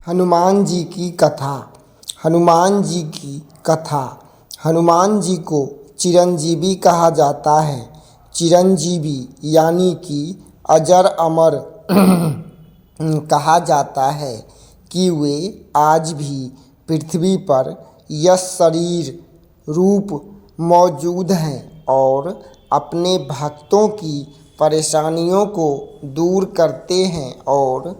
हनुमान जी की कथा। हनुमान जी की कथा। हनुमान जी को चिरंजीवी कहा जाता है। चिरंजीवी यानी कि अजर अमर कहा जाता है कि वे आज भी पृथ्वी पर यश शरीर रूप मौजूद हैं और अपने भक्तों की परेशानियों को दूर करते हैं और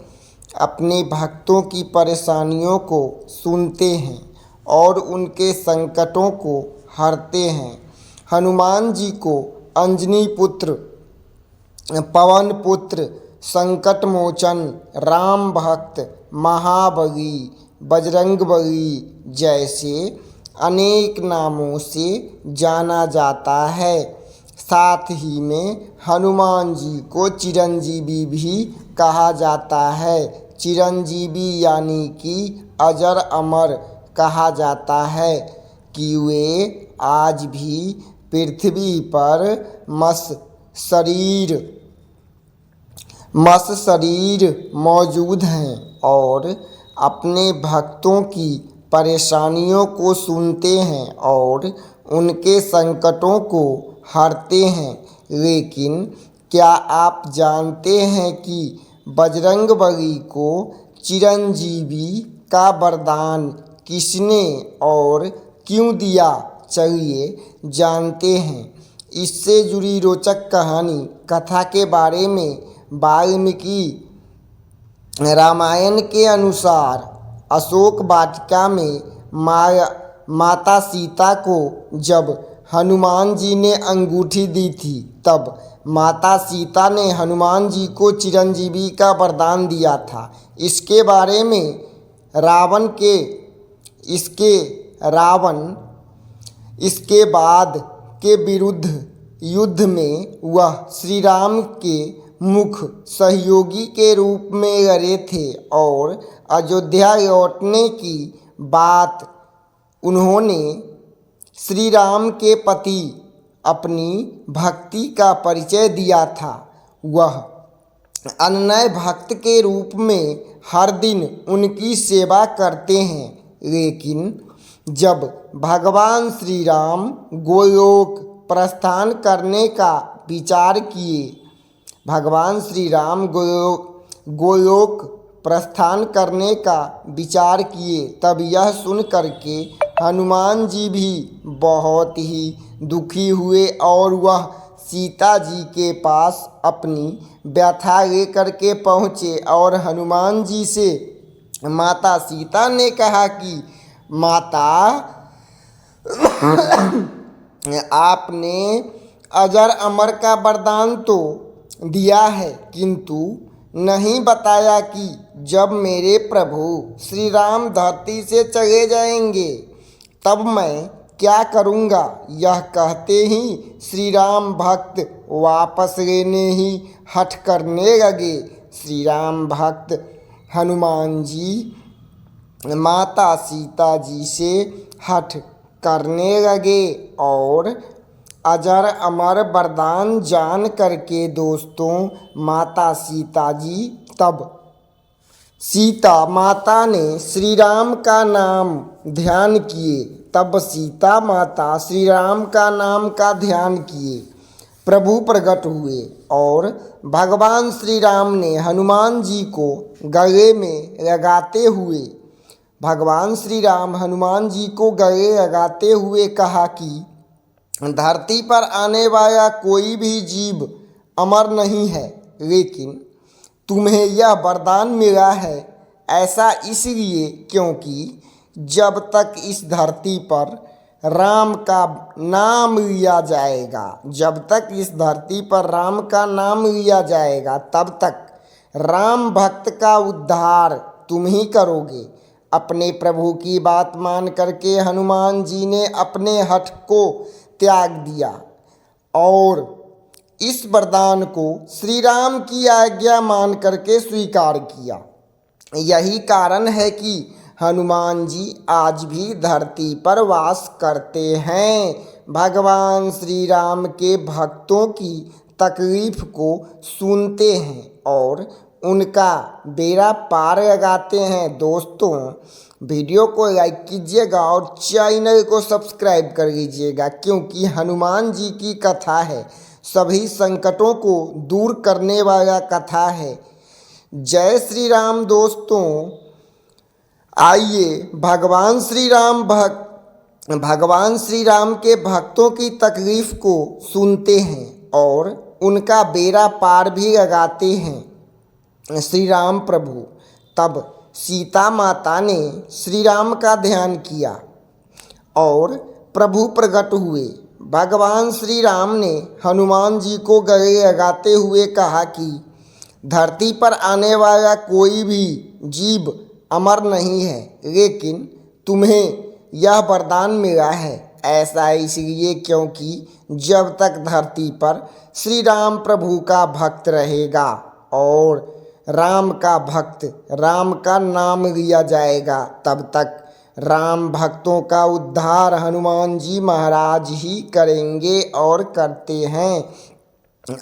अपने भक्तों की परेशानियों को सुनते हैं और उनके संकटों को हरते हैं। हनुमान जी को अंजनी पुत्र, पवन पुत्र, संकट मोचन, राम भक्त, महाबली, बजरंगबली जैसे अनेक नामों से जाना जाता है। साथ ही में हनुमान जी को चिरंजीवी भी कहा जाता है। चिरंजीवी यानी कि अजर अमर कहा जाता है कि वे आज भी पृथ्वी पर मस शरीर मौजूद हैं और अपने भक्तों की परेशानियों को सुनते हैं और उनके संकटों को हरते हैं। लेकिन क्या आप जानते हैं कि बजरंगबली को चिरंजीवी का वरदान किसने और क्यों दिया? चलिए जानते हैं। इससे जुड़ी रोचक कहानी कथा के बारे में वाल्मीकि रामायण के अनुसार अशोक वाटिका में माता सीता को जब हनुमान जी ने अंगूठी दी थी, तब माता सीता ने हनुमान जी को चिरंजीवी का वरदान दिया था। इसके बारे में रावण इसके बाद के विरुद्ध युद्ध में वह श्री राम के मुख्य सहयोगी के रूप में लड़े थे और अयोध्या लौटने की बात उन्होंने श्री राम के प्रति अपनी भक्ति का परिचय दिया था। वह अनन्य भक्त के रूप में हर दिन उनकी सेवा करते हैं। लेकिन जब भगवान श्री राम गोलोक प्रस्थान करने का विचार किए, भगवान श्री राम गोलोक प्रस्थान करने का विचार किए, तब यह सुन करके हनुमान जी भी बहुत ही दुखी हुए और वह सीता जी के पास अपनी व्यथा लेकर के पहुँचे और हनुमान जी से माता सीता ने कहा कि माता, आपने अजर अमर का वरदान तो दिया है, किंतु नहीं बताया कि जब मेरे प्रभु श्री राम धरती से चले जाएंगे तब मैं क्या करूँगा। यह कहते ही श्री राम भक्त वापस लेने ही हठ करने लगे। श्री राम भक्त हनुमान जी माता सीता जी से हठ करने लगे और अजर अमर वरदान जान करके दोस्तों माता सीता जी तब सीता माता ने श्री राम का नाम ध्यान किए। तब सीता माता श्री राम का नाम का ध्यान किए, प्रभु प्रकट हुए और भगवान श्री राम ने हनुमान जी को गले में लगाते हुए भगवान श्री राम हनुमान जी को गले लगाते हुए कहा कि धरती पर आने वाला कोई भी जीव अमर नहीं है, लेकिन तुम्हें यह वरदान मिला है। ऐसा इसलिए क्योंकि जब तक इस धरती पर राम का नाम लिया जाएगा, जब तक इस धरती पर राम का नाम लिया जाएगा, तब तक राम भक्त का उद्धार तुम ही करोगे। अपने प्रभु की बात मान करके हनुमान जी ने अपने हठ को त्याग दिया और इस वरदान को श्री राम की आज्ञा मान करके स्वीकार किया। यही कारण है कि हनुमान जी आज भी धरती पर वास करते हैं। भगवान श्री राम के भक्तों की तकलीफ को सुनते हैं और उनका बेड़ा पार लगाते हैं। दोस्तों, वीडियो को लाइक कीजिएगा और चैनल को सब्सक्राइब कर लीजिएगा, क्योंकि हनुमान जी की कथा है, सभी संकटों को दूर करने वाला कथा है। जय श्री राम। दोस्तों, आइए भगवान श्री राम के भक्तों की तकलीफ को सुनते हैं और उनका बेड़ा पार भी लगाते हैं। श्री राम प्रभु। तब सीता माता ने श्री राम का ध्यान किया और प्रभु प्रकट हुए। भगवान श्री राम ने हनुमान जी को गले लगाते हुए कहा कि धरती पर आने वाला कोई भी जीव अमर नहीं है, लेकिन तुम्हें यह वरदान मिला है। ऐसा इसलिए क्योंकि जब तक धरती पर श्री राम प्रभु का भक्त रहेगा और राम का भक्त राम का नाम लिया जाएगा, तब तक राम भक्तों का उद्धार हनुमान जी महाराज ही करेंगे और करते हैं।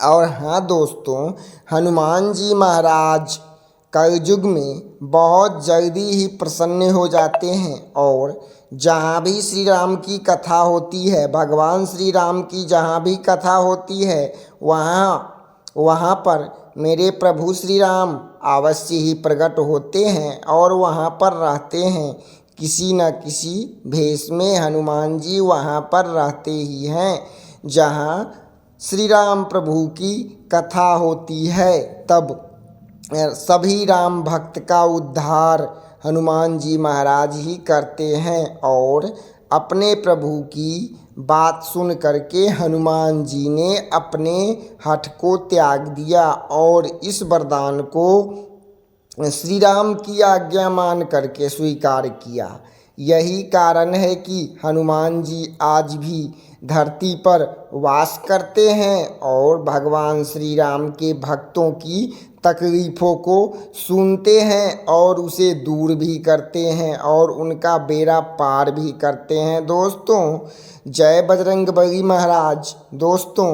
और हाँ दोस्तों, हनुमान जी महाराज कलयुग में बहुत जल्दी ही प्रसन्न हो जाते हैं और जहाँ भी श्री राम की कथा होती है, भगवान श्री राम की जहाँ भी कथा होती है, वहाँ पर मेरे प्रभु श्री राम अवश्य ही प्रकट होते हैं और वहाँ पर रहते हैं। किसी न किसी भेष में हनुमान जी वहाँ पर रहते ही हैं। जहाँ श्री राम प्रभु की कथा होती है, तब सभी राम भक्त का उद्धार हनुमान जी महाराज ही करते हैं। और अपने प्रभु की बात सुन करके हनुमान जी ने अपने हठ को त्याग दिया और इस वरदान को श्री राम की आज्ञा मान करके स्वीकार किया। यही कारण है कि हनुमान जी आज भी धरती पर वास करते हैं और भगवान श्री राम के भक्तों की तकलीफ़ों को सुनते हैं और उसे दूर भी करते हैं और उनका बेड़ा पार भी करते हैं। दोस्तों, जय बजरंगबली महाराज। दोस्तों,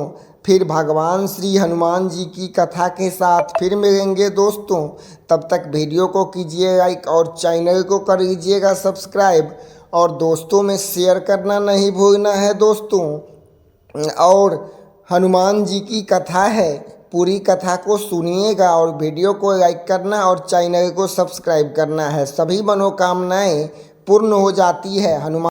फिर भगवान श्री हनुमान जी की कथा के साथ फिर मिलेंगे दोस्तों। तब तक वीडियो को कीजिए लाइक और चैनल को कर लीजिएगा सब्सक्राइब और दोस्तों में शेयर करना नहीं भूलना है दोस्तों। और हनुमान जी की कथा है, पूरी कथा को सुनिएगा और वीडियो को लाइक करना और चैनल को सब्सक्राइब करना है। सभी मनोकामनाएं पूर्ण हो जाती है। हनुमान